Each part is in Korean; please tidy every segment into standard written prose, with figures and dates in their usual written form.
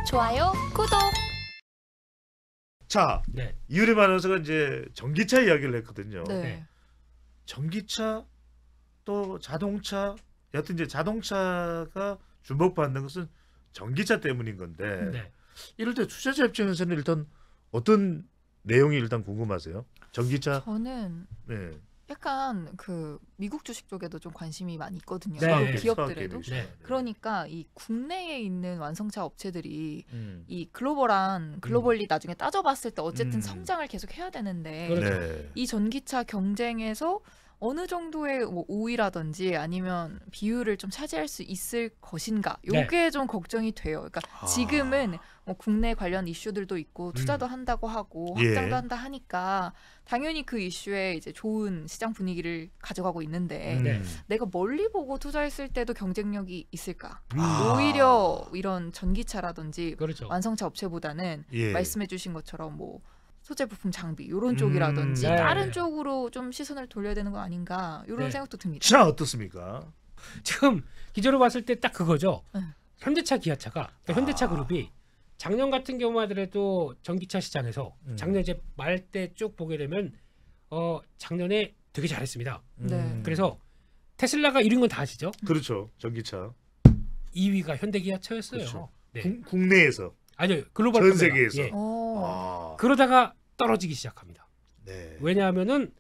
좋아요, 구독. 자, 네. 이유림 아나운서가 이제 전기차 이야기를 했거든요. 네. 전기차 또 자동차, 여하튼 이제 자동차가 주목받는 것은 전기차 때문인 건데 네. 이럴 때 투자자 입장에서는 일단 어떤 내용이 일단 궁금하세요? 전기차? 저는 네. 약간 그 미국 주식 쪽에도 좀 관심이 많이 있거든요. 네. 기업들에도. 네. 그러니까 이 국내에 있는 완성차 업체들이 음. 이 글로벌리 나중에 따져봤을 때 어쨌든 음. 성장을 계속 해야 되는데 그렇죠. 네. 이 전기차 경쟁에서 어느 정도의 뭐 우위라든지 아니면 비율을 좀 차지할 수 있을 것인가 요게 좀 걱정이 돼요. 그러니까 지금은 뭐 국내 관련 이슈들도 있고 투자도 한다고 하고 예. 확장도 한다 하니까 당연히 그 이슈에 이제 좋은 시장 분위기를 가져가고 있는데 네. 내가 멀리 보고 투자했을 때도 경쟁력이 있을까? 아. 오히려 이런 전기차라든지 그렇죠. 완성차 업체보다는 예. 말씀해주신 것처럼 뭐 소재 부품 장비 이런 쪽이라든지 네. 다른 쪽으로 좀 시선을 돌려야 되는 거 아닌가 이런 네. 생각도 듭니다. 자, 어떻습니까? 지금 기조로 봤을 때 딱 그거죠. 네. 현대차, 기아차가 그러니까 현대차 그룹이 작년 같은 경우만 하더라도 전기차 시장에서 작년 이제 말 때 쭉 보게 되면 작년에 되게 잘했습니다. 네. 그래서 테슬라가 이룬 건 다 아시죠? 그렇죠. 전기차. 2위가 현대기아차였어요. 그렇죠. 네. 국내에서 아니요, 글로벌 전 판매가. 세계에서. 예. 아. 그러다가 떨어지기 시작합니다. 네. 왜냐하면은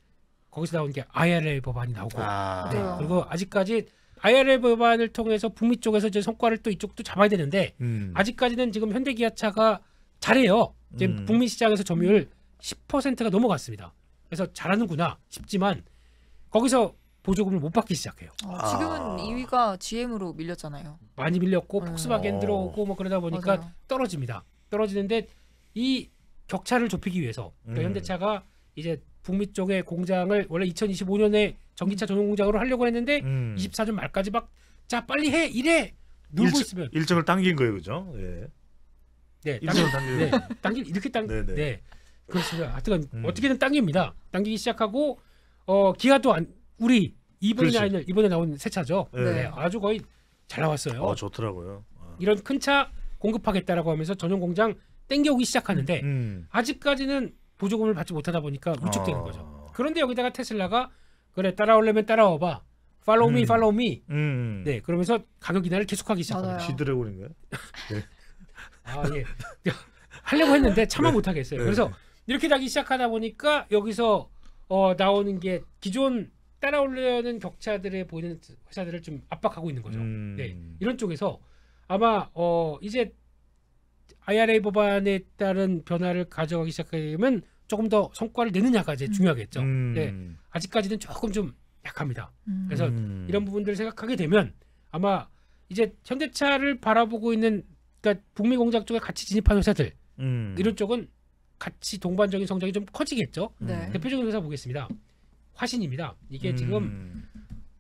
거기서 나온 게 IRA 법안이 나오고 아. 네. 그리고 아직까지 IRA 법안을 통해서 북미 쪽에서 이제 성과를 또 이쪽도 잡아야 되는데 아직까지는 지금 현대기아차가 잘해요. 이제 북미 시장에서 점유율 10%가 넘어갔습니다. 그래서 잘하는구나 싶지만 거기서 보조금을 못 받기 시작해요. 지금은 아. 2위가 GM으로 밀렸잖아요. 많이 밀렸고 폭스바겐 어. 들어오고 뭐 그러다 보니까 맞아요. 떨어집니다. 떨어지는데 이 격차를 좁히기 위해서 그러니까 현대차가 이제 북미 쪽에 공장을 원래 2025년에 전기차 전용 공장으로 하려고 했는데 24년 말까지 막 자 빨리 해 이래 놀고 있으면 일정을 당긴 거예요, 그죠? 예. 네, 일정을 당긴 네, 당길 이렇게 네네. 네, 그렇습니다. 하여튼 어떻게든 당깁니다. 당기기 시작하고 기아도 우리 이번에 그렇지. 이번에 나온 새 차죠. 네. 네, 아주 거의 잘 나왔어요. 좋더라고요. 이런 큰 차 공급하겠다라고 하면서 전용 공장 땡겨오기 시작하는데 아직까지는 보조금을 받지 못하다 보니까 위축되는 거죠. 그런데 여기다가 테슬라가 그래 따라오려면 따라와봐. 팔로우 미 팔로우 미. 네, 그러면서 가격 인하를 계속하기 시작합니다. 맞아요. 지드래곤인가요? 아 예. 하려고 했는데 차마 못하겠어요. 네. 그래서 이렇게 하기 시작하다 보니까 여기서 나오는 게 기존 따라오려는 격차들에 보이는 회사들을 좀 압박하고 있는 거죠. 네, 이런 쪽에서 아마 이제 IRA 법안에 따른 변화를 가져가기 시작하면 조금 더 성과를 내느냐가 이제 중요하겠죠. 네, 아직까지는 조금 좀 약합니다. 그래서 이런 부분들을 생각하게 되면 아마 이제 현대차를 바라보고 있는 그러니까 북미 공장 쪽에 같이 진입한 회사들 이런 쪽은 같이 동반적인 성장이 좀 커지겠죠. 네. 대표적인 회사 보겠습니다. 화신입니다. 이게 지금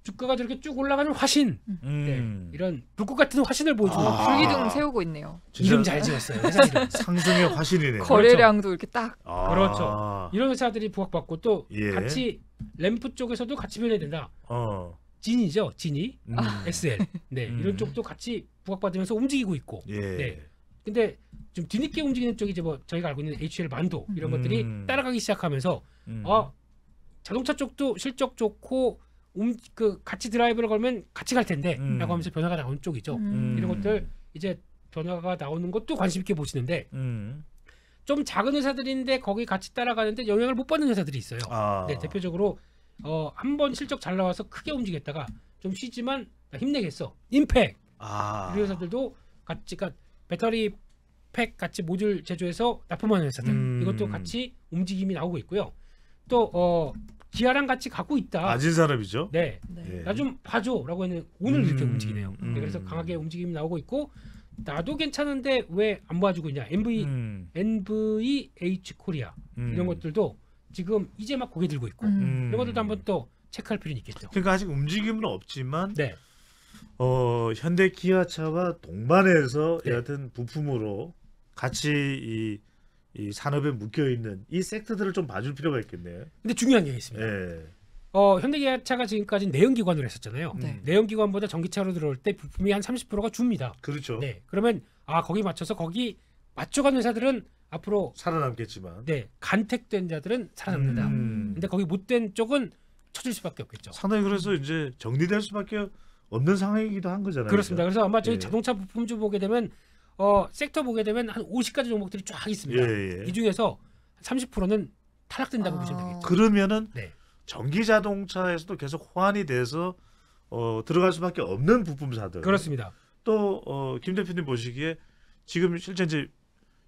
주가가 저렇게 쭉 올라가는 화신. 네, 이런 불꽃 같은 화신을 보여주는 불기둥 세우고 있네요. 이름 잘 지었어요. 회사 이름. 상승의 화신이네요. 거래량도 이렇게 딱. 그렇죠. 이런 회사들이 부각받고 또 예. 같이 램프 쪽에서도 같이 변해야 된다. 진이죠, 진이. SL. 네, 이런 쪽도 같이 부각받으면서 움직이고 있고. 예. 네. 근데 좀 뒤늦게 움직이는 쪽이 이제 뭐 저희가 알고 있는 HL 만도 이런 것들이 따라가기 시작하면서 자동차 쪽도 실적 좋고 그 같이 드라이브를 걸면 같이 갈 텐데라고 하면서 변화가 나오는 쪽이죠. 이런 것들 이제 변화가 나오는 것도 관심 있게 보시는데 좀 작은 회사들인데 거기 같이 따라가는데 영향을 못 받는 회사들이 있어요. 네, 대표적으로 한번 실적 잘 나와서 크게 움직였다가 좀 쉬지만 나 힘내겠어. 임팩 이런 회사들도 같이 그러니까 배터리 팩 같이 모듈 제조해서 납품하는 회사들 이것도 같이 움직임이 나오고 있고요. 또 기아랑 같이 가고 있다. 아진산업이죠. 네, 네. 나 좀 봐줘라고 했는 오늘 이렇게 움직이네요. 네, 그래서 강하게 움직임이 나오고 있고 나도 괜찮은데 왜 안 봐주고 있냐? NVH 코리아 이런 것들도 지금 이제 막 고개 들고 있고 이런 것들도 한번 또 체크할 필요는 있겠죠. 그러니까 아직 움직임은 없지만 네, 현대 기아차와 동반해서 네. 여하튼 부품으로 같이 이 산업에 묶여 있는 이 섹터들을 좀 봐줄 필요가 있겠네요. 근데 중요한 게 있습니다. 예. 현대기아차가 지금까지 내연기관으로 했었잖아요. 네. 내연기관보다 전기차로 들어올 때 부품이 한 30%가 줍니다. 그렇죠. 네. 그러면 거기 맞춰서 거기 맞춰간 회사들은 앞으로 살아남겠지만 간택된 자들은 살아납니다. 근데 거기 못된 쪽은 쳐질 수밖에 없겠죠. 상당히 그래서 이제 정리될 수밖에 없는 상황이기도 한 거잖아요. 그렇습니다. 그래서 아마 저희 예. 자동차 부품주 보게 되면 섹터 보게 되면 한 50가지 종목들이 쫙 있습니다. 예. 이 중에서 30%는 탈락된다고 보시면 되겠죠. 그러면은 네. 전기 자동차에서도 계속 호환이 돼서 들어갈 수밖에 없는 부품사들. 그렇습니다. 또 김 대표님 보시기에 지금 실제 이제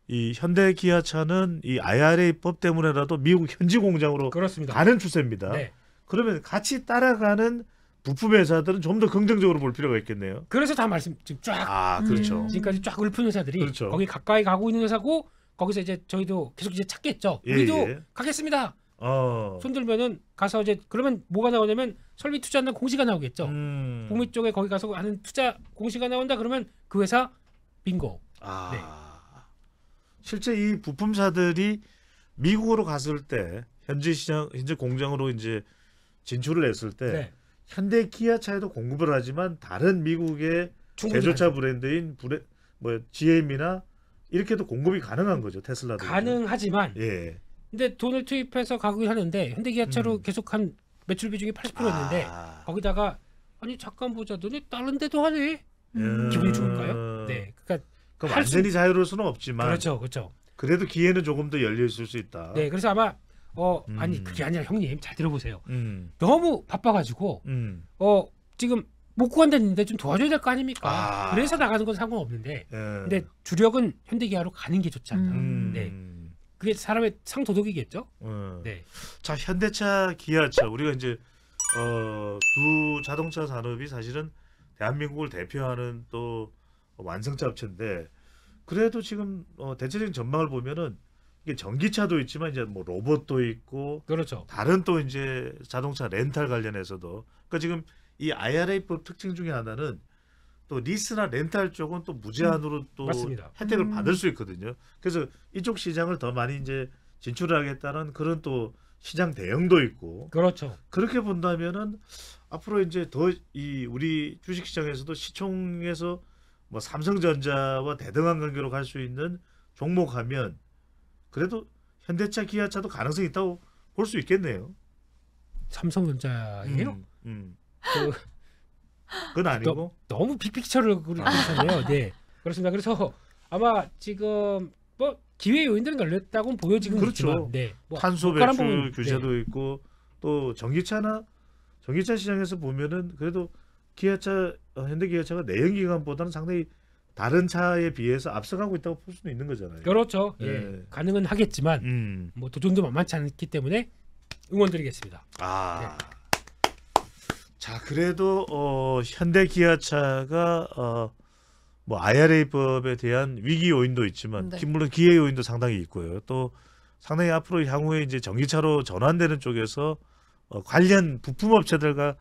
이 현대 기아차는 이 IRA법 때문에라도 미국 현지 공장으로 그렇습니다. 가는 추세입니다. 네. 그러면 같이 따라가는 부품 회사들은 좀 더 긍정적으로 볼 필요가 있겠네요. 그래서 다 말씀 지금 쫙 그렇죠. 지금까지 쫙 읊은 회사들이 그렇죠. 거기 가까이 가고 있는 회사고 거기서 이제 저희도 계속 이제 찾겠죠. 예, 우리도 예. 가겠습니다. 어. 손 들면은 가서 이제 그러면 뭐가 나오냐면 설비 투자한다는 공시가 나오겠죠. 북미 쪽에 거기 가서 하는 투자 공시가 나온다 그러면 그 회사 빙고. 네. 실제 이 부품사들이 미국으로 갔을 때 현지 시장, 현재 공장으로 이제 진출을 했을 때 네. 현대 기아차에도 공급을 하지만 다른 미국의 충분히 제조차 가능하죠. 브랜드인 GM이나 이렇게도 공급이 가능한 거죠. 테슬라도. 가능하지만 예. 근데 돈을 투입해서 가긴 하는데 현대기아차로 계속 한 매출 비중이 80%였는데 거기다가 아니 잠깐 보자 너네 다른 데도 하네 기분이 좋을까요? 네, 그러니까 그럼 할 수- 완전히 자유로울 수는 없지만 그렇죠. 그래도 기회는 조금 더 열려 있을 수 있다. 네, 그래서 아마 아니 그게 아니라 형님 잘 들어보세요. 음. 너무 바빠가지고 지금 못 구한다는데 좀 도와줘야 될 거 아닙니까? 그래서 나가는 건 상관없는데 예. 근데 주력은 현대기아로 가는 게 좋지 않나. 네, 그게 사람의 상도덕이겠죠. 네, 자, 현대차, 기아차 우리가 이제 두 자동차 산업이 사실은 대한민국을 대표하는 또 완성차 업체인데 그래도 지금 대체적인 전망을 보면은 이게 전기차도 있지만 이제 뭐 로봇도 있고 그렇죠. 다른 또 이제 자동차 렌탈 관련해서도 그러니까 지금 이 IRA법 특징 중에 하나는 또 리스나 렌탈 쪽은 또 무제한으로 또 맞습니다. 혜택을 받을 수 있거든요. 그래서 이쪽 시장을 더 많이 이제 진출하겠다는 그런 또 시장 대응도 있고 그렇죠. 그렇게 본다면은 앞으로 이제 더 이 우리 주식 시장에서도 시총에서 뭐 삼성전자와 대등한 관계로 갈 수 있는 종목하면 그래도 현대차, 기아차도 가능성이 있다고 볼 수 있겠네요. 삼성전자예요? 그, 그건 아니고. 너무 빅픽처를 그리셨네요. 네, 그렇습니다. 그래서 아마 지금 뭐 기회 요인들은 열렸다고는 보여지긴 그렇죠. 있지만, 네, 뭐 탄소 국가란 배출 부분, 규제도 있고 또 전기차 시장에서 보면은 그래도 기아차, 현대기아차가 내연기관보다는 상당히 다른 차에 비해서 앞서가고 있다고 볼 수는 있는 거잖아요. 그렇죠. 예, 네. 가능은 하겠지만 뭐 도전도 만만치 않기 때문에 응원드리겠습니다. 자, 그래도 현대 기아차가 뭐 IRA법에 대한 위기 요인도 있지만 네. 물론 기회 요인도 상당히 있고요. 또 상당히 앞으로 향후에 이제 전기차로 전환되는 쪽에서 관련 부품 업체들과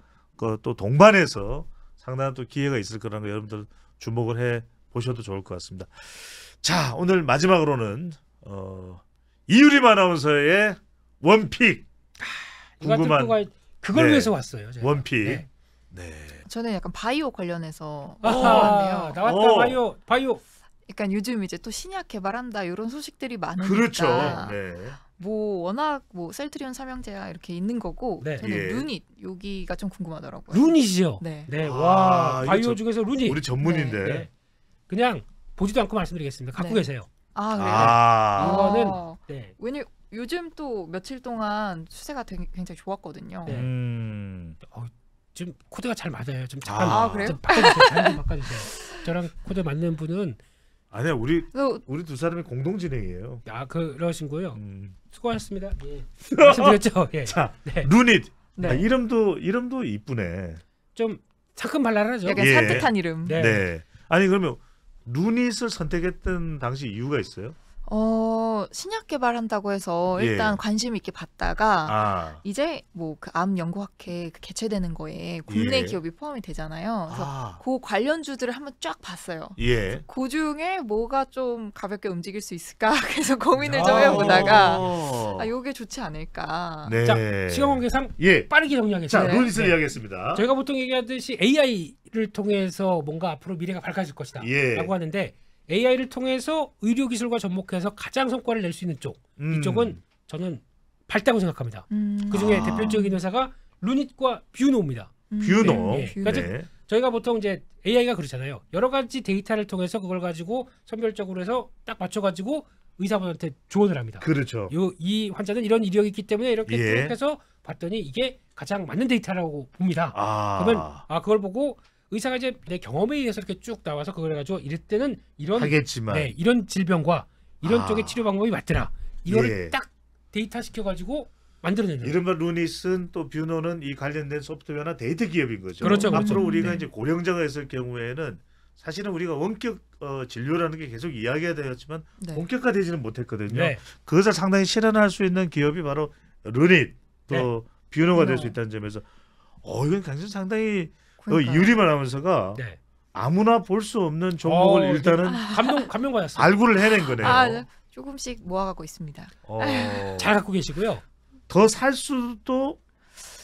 또 동반해서 상당한 또 기회가 있을 거라는 거 여러분들 주목을 해 보셔도 좋을 것 같습니다. 자, 오늘 마지막으로는 이유림 아나운서의 원픽 궁금한 그걸 네. 위해서 왔어요. 제가. 원픽. 네. 네. 저는 약간 바이오 관련해서 아하, 나왔네요. 나왔다. 바이오. 약간 요즘 이제 또 신약 개발한다 이런 소식들이 많으니까 그렇죠. 네. 뭐 워낙 뭐 셀트리온 삼형제야 이렇게 있는 거고 네. 저는 예. 루닛 여기가 좀 궁금하더라고요. 루닛이요. 네. 네, 아, 와 이거 바이오 중에서 루닛. 우리 전문인데. 네. 그냥 보지도 않고 말씀드리겠습니다. 갖고 네. 계세요. 아 그래요? 이거는 네. 왜냐 요즘 또 며칠 동안 추세가 굉장히 좋았거든요. 네. 지금 코드가 잘 맞아요. 좀 잠깐 아, 그래요? 좀 바꿔주세요. 잘 좀 바꿔주세요. 저랑 코드 맞는 분은 아니야, 그래서 우리 두 사람이 공동 진행이에요. 그러신 거예요. 수고하셨습니다. 예. 말씀드렸죠. 예. 자, 네. 루닛. 네. 아, 이름도 이쁘네. 좀 상큼발랄하죠. 약간 예. 산뜻한 이름. 네. 네. 아니 그러면 루닛을 선택했던 당시 이유가 있어요? 신약 개발한다고 해서 예. 일단 관심 있게 봤다가 아, 이제 뭐 그 암 연구학회 그 개최되는 거에 국내 예. 기업이 포함이 되잖아요. 그래서 아, 그 관련주들을 한번 쫙 봤어요. 예. 그 중에 뭐가 좀 가볍게 움직일 수 있을까 그래서 고민을 좀 해보다가 요게 좋지 않을까. 네. 자, 시간 관계상 예. 빠르게 자, 정리하겠습니다. 네. 루닛을 이야기했습니다. 저희가 보통 얘기하듯이 AI를 통해서 뭔가 앞으로 미래가 밝아질 것이다 예. 라고 하는데 AI를 통해서 의료기술과 접목해서 가장 성과를 낼 수 있는 쪽 이쪽은 저는 밝다고 생각합니다. 그중에 아. 대표적인 회사가 루닛과 뷰노입니다. 뷰노. 네. 그러니까 네. 저희가 보통 이제 AI가 그렇잖아요. 여러 가지 데이터를 통해서 그걸 가지고 선별적으로 해서 딱 맞춰가지고 의사분한테 조언을 합니다. 그렇죠. 이 환자는 이런 이력이 있기 때문에 이렇게 예. 쭉 해서 봤더니 이게 가장 맞는 데이터라고 봅니다. 아. 그러면 그걸 보고 의사가 이제 내 경험에 의해서 이렇게 쭉 나와서 그걸 가지고 이럴 때는 이런 하겠지만 네, 이런 질병과 이런 아. 쪽의 치료 방법이 맞더라. 이거를 예. 딱 데이터 시켜가지고 만들어내는. 이른바 루닛은 또 뷰노는 이 관련된 소프트웨어나 데이터 기업인 거죠. 그렇죠, 그렇죠. 앞으로 우리가 네. 이제 고령자가 있을 경우에는 사실은 우리가 원격 진료라는 게 계속 이야기가 되었지만 네. 본격화되지는 못했거든요. 네. 그것을 상당히 실현할 수 있는 기업이 바로 루닛 또 뷰노가 될 수 뷰노. 있다는 점에서 이건 굉장히 상당히 그러니까요. 유리만 하면서가 네. 아무나 볼 수 없는 종목을 일단은 감명 받았어요. 알고를 해낸 거네요. 네. 조금씩 모아가고 있습니다. 잘 갖고 계시고요. 더 살 수도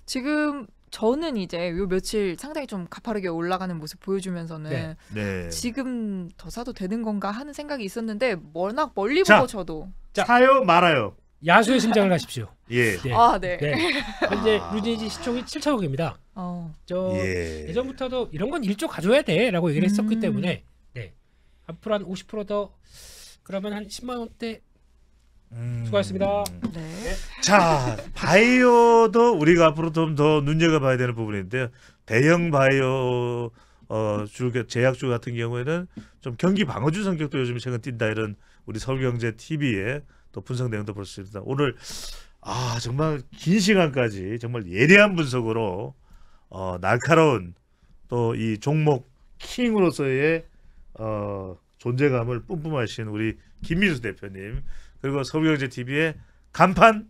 지금 저는 이제 요 며칠 상당히 좀 가파르게 올라가는 모습 보여주면서는 네. 네. 지금 더 사도 되는 건가 하는 생각이 있었는데 워낙 멀리 자. 보고 저도 자. 사요 말아요. 야수의 심장을 하십시오. 예. 네. 네. 네. 현재 아. 루닛이 시총이 7천억입니다. 저 예. 예전부터도 이런 건 1조 가져야 돼라고 얘기를 했었기 때문에 네. 앞으로 한 50%더 그러면 한 10만 원대 수고하셨습니다. 네. 자, 바이오도 우리가 앞으로 좀 더 눈여겨봐야 되는 부분인데요. 대형 바이오 제약주 같은 경우에는 좀 경기 방어주 성격도 요즘 최근 띈다 이런 우리 서울경제 TV의 또 분석 내용도 볼 수 있습니다. 오늘 정말 긴 시간까지 정말 예리한 분석으로 날카로운 또 이 종목 킹으로서의 존재감을 뿜뿜하신 우리 김민수 대표님 그리고 서울경제TV의 간판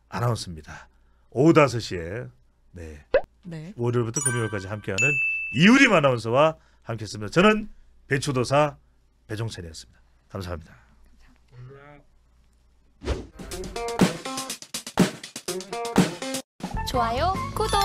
아나운서입니다. 오후 5시에 네, 네. 월요일부터 금요일까지 함께하는 이우림 아나운서와 함께했습니다. 저는 배추도사 배종찬이었습니다. 감사합니다. 좋아요, 구독.